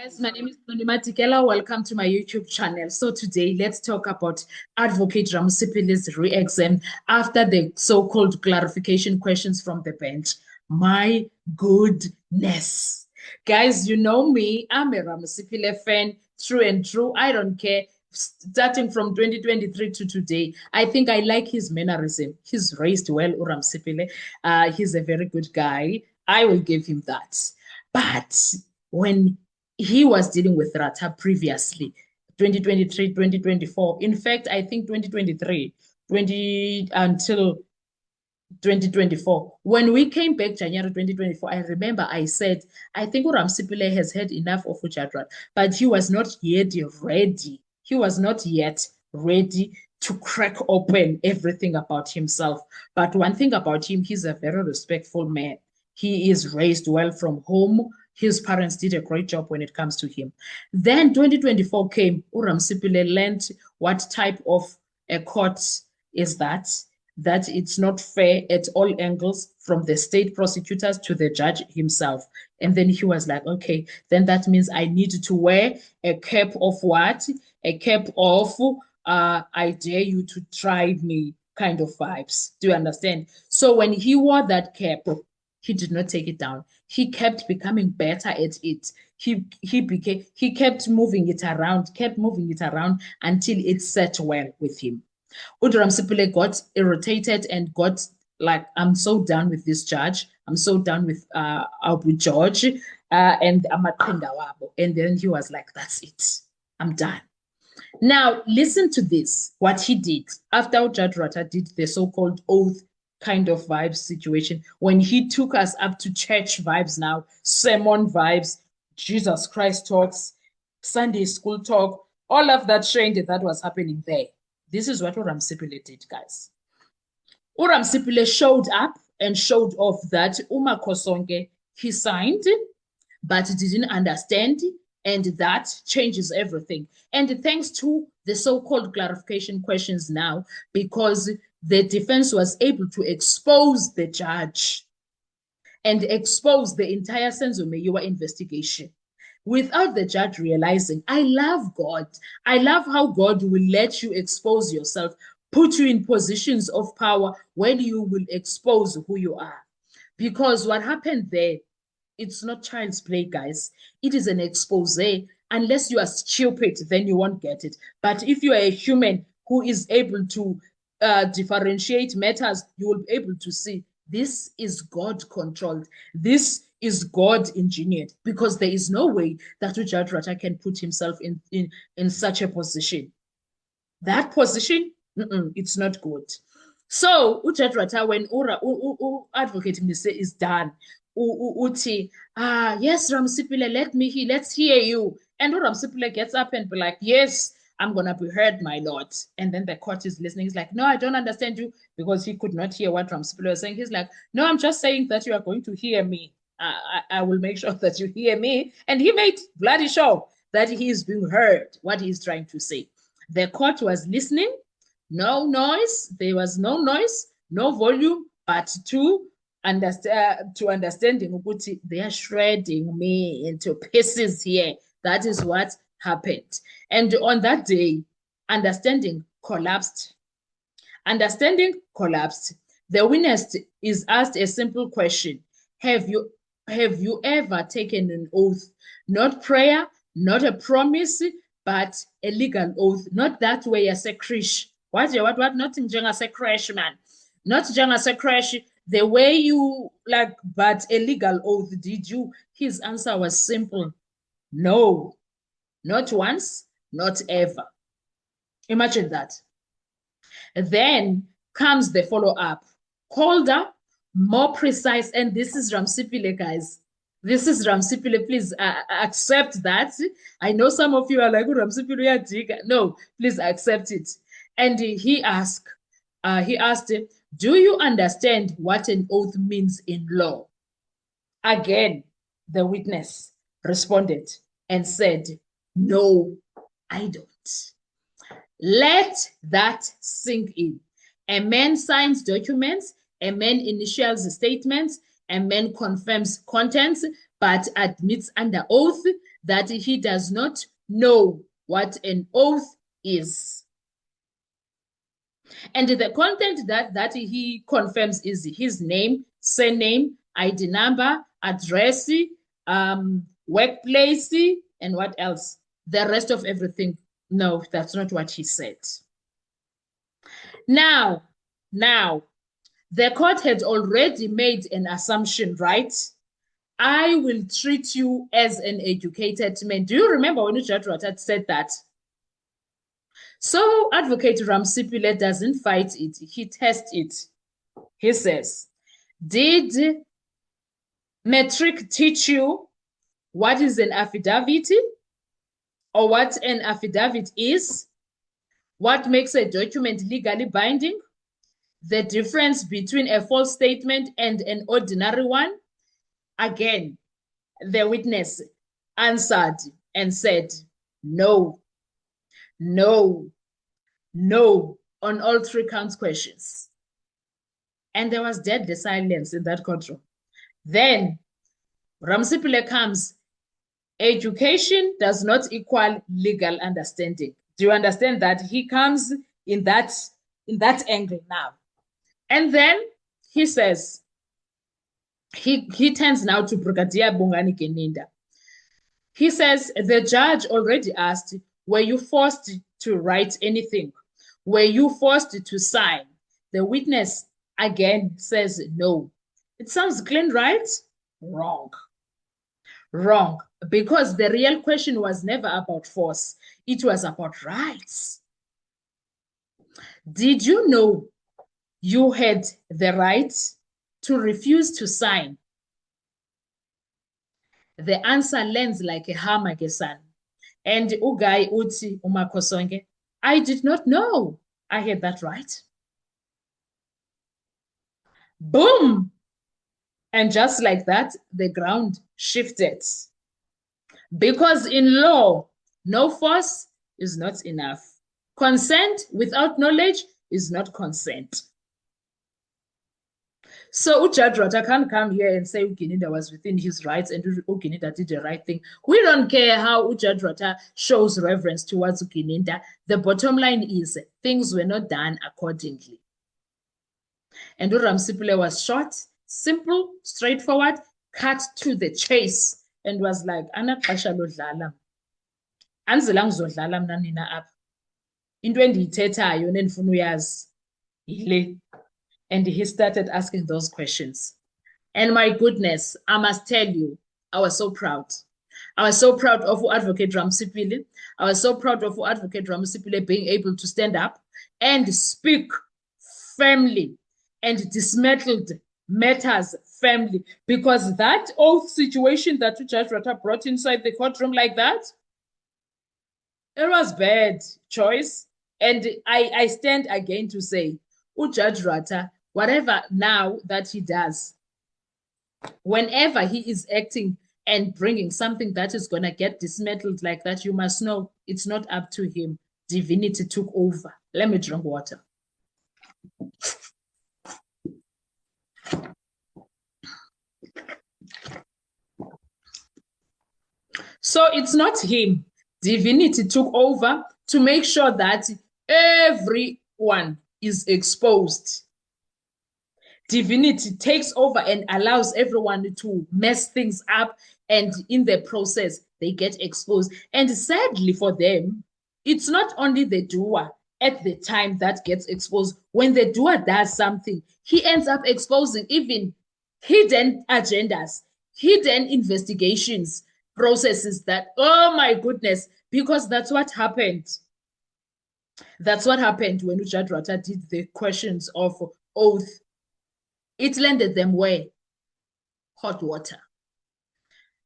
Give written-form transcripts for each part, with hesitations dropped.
Guys, my name is Nonima Tikela. Welcome to my YouTube channel. So today, let's talk about Advocate Ramosipile's re-exam after the so-called clarification questions from the bench. My goodness. Guys, you know me. I'm a Ramosipile fan, true and true. I don't care. Starting from 2023 to today, I think I like his mannerism. He's raised well, Ramosipile. He's a very good guy. I will give him that. But when he was dealing with Rata previously, 2023, 2024. In fact, I think 2023, 20 until 2024. When we came back January 2024, I remember I said, I think Ramosipile has had enough of Ujadrat, but he was not yet ready. He was not yet ready to crack open everything about himself. But one thing about him, he's a very respectful man. He is raised well from home. His parents did a great job when it comes to him. Then 2024 came. Ramosipile learned what type of a court is that it's not fair at all angles, from the state prosecutors to the judge himself. And then he was like, okay, then that means I need to wear a cap of what? A cap of, I dare you to try me kind of vibes. Do you understand? So when he wore that cap, he did not take it down. He kept becoming better at it. He kept moving it around until it set well with him. Ramosipile got irritated and got like, I'm so done with this judge. I'm so done with Abu George and Amatenda Wabo. And then he was like, that's it. I'm done. Now, listen to this, what he did after Judge Rata did the so-called oath kind of vibes situation, when he took us up to church vibes now, sermon vibes, Jesus Christ talks, Sunday school talk, all of that shade that was happening there. This is what Ramosipile did, guys. Ramosipile showed up and showed off that Uma Kosonke, he signed, but didn't understand, and that changes everything. And thanks to the so-called clarification questions now, because the defense was able to expose the judge and expose the entire Senzo Meyiwa investigation without the judge realizing. I love God. I love how God will let you expose yourself, put you in positions of power when you will expose who you are. Because what happened there, it's not child's play, guys. It is an expose. Unless you are stupid, then you won't get it. But if you are a human who is able to differentiate matters, you will be able to see this is God controlled. This is God engineered, because there is no way that Judge Rata can put himself in such a position. That position, it's not good. So Judge Rata, when Advocate is done, uti, yes, Ramosipile, let's hear you. And Ramosipile gets up and be like, yes, I'm going to be heard, my lord. And then the court is listening. He's like, no, I don't understand you, because he could not hear what Ramosipile was saying. He's like, no, I'm just saying that you are going to hear me. I will make sure that you hear me. And he made bloody sure that he is being heard, what he's trying to say. The court was listening. No noise. There was no noise, no volume, but to understanding, they are shredding me into pieces here. That is what happened. And on that day, understanding collapsed. Understanding collapsed. The witness is asked a simple question. Have you ever taken an oath? Not prayer, not a promise, but a legal oath. Not that way as a krish. What? Not in as a crash, man. Not as a crash. The way you like, but a legal oath, did you? His answer was simple. No. Not once, not ever. Imagine that. Then comes the follow-up. Colder, more precise, and this is Ramosipile, guys. This is Ramosipile. Please accept that. I know some of you are like, Ramosipile, no, please accept it. And he asked, do you understand what an oath means in law? Again, the witness responded and said, no, I don't. Let that sink in. A man signs documents, a man initials statements, a man confirms contents, but admits under oath that he does not know what an oath is. And the content that he confirms is his name, surname, ID number, address, workplace, and what else? The rest of everything, no, that's not what he said. Now, the court had already made an assumption, right? I will treat you as an educated man. Do you remember when Judge had said that? So Advocate Ramsipile doesn't fight it. He tests it. He says, did Matric teach you what is an affidavit or what an affidavit is? What makes a document legally binding? The difference between a false statement and an ordinary one? Again, the witness answered and said, no, no, no, on all 3 counts questions. And there was deadly silence in that courtroom. Then Ramsipile comes, education does not equal legal understanding. Do you understand that? He comes in that angle now. And then he says, he turns now to Brigadier Bongani Geninda. He says, the judge already asked, were you forced to write anything? Were you forced to sign? The witness again says no. It sounds clean, right? Wrong. Wrong. Because the real question was never about force. It was about rights. Did you know you had the right to refuse to sign? The answer lands like a hammer, Gesan. And Ugai Uti Umakosonge, I did not know I had that right. Boom! And just like that, the ground shifted. Because in law, no force is not enough. Consent without knowledge is not consent. So Judge Rata can't come here and say Ugeninda was within his rights and Ugeninda did the right thing. We don't care how Judge Rata shows reverence towards Ugeninda. The bottom line is things were not done accordingly. And Ramsipile was short, simple, straightforward, cut to the chase, and was like, Ana xesha lodlala. Anzela ngizodlala mna nina apha. Into endiyithethayo nendifuna uyazi yile. And he started asking those questions. And my goodness, I must tell you, I was so proud. I was so proud of Advocate Ramsipile. I was so proud of Advocate Ramsipile being able to stand up and speak firmly and dismantled matters firmly, because that oath situation that Judge Rata brought inside the courtroom like that, it was bad choice. And I stand again to say, Judge Rata, whatever now that he does, whenever he is acting and bringing something that is going to get dismantled like that, you must know it's not up to him. Divinity took over. Let me drink water. So it's not him. Divinity took over to make sure that everyone is exposed. Divinity takes over and allows everyone to mess things up, and in the process, they get exposed. And sadly for them, it's not only the doer at the time that gets exposed. When the doer does something, he ends up exposing even hidden agendas, hidden investigations, processes that, oh my goodness, because that's what happened. That's what happened when Judge Rata did the questions of oath. It landed them where? Hot water.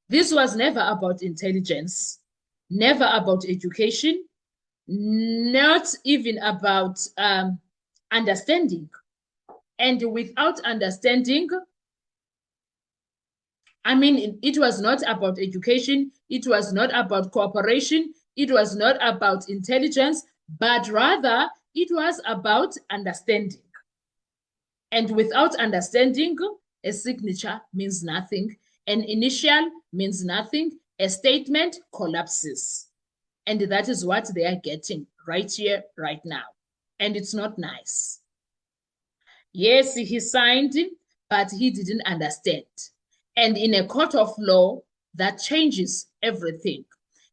This was never about intelligence, never about education, not even about understanding. And without understanding, I mean, it was not about education, it was not about cooperation, it was not about intelligence, but rather it was about understanding. And without understanding, a signature means nothing. An initial means nothing. A statement collapses. And that is what they are getting right here, right now. And it's not nice. Yes, he signed, but he didn't understand. And in a court of law, that changes everything.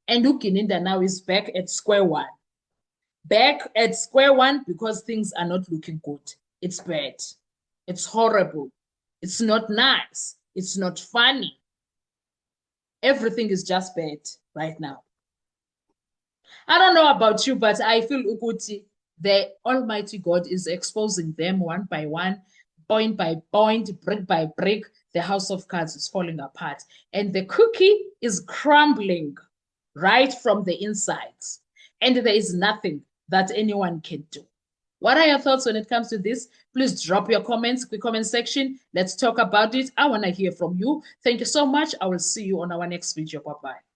And Ukininda now is back at square one. Back at square one because things are not looking good. It's bad. It's horrible. It's not nice. It's not funny. Everything is just bad right now. I don't know about you, but I feel Ukuti, the Almighty God is exposing them one by one, point by point, brick by brick. The house of cards is falling apart. And the cookie is crumbling right from the insides. And there is nothing that anyone can do. What are your thoughts when it comes to this? Please drop your comments in the comment section. Let's talk about it. I want to hear from you. Thank you so much. I will see you on our next video. Bye-bye.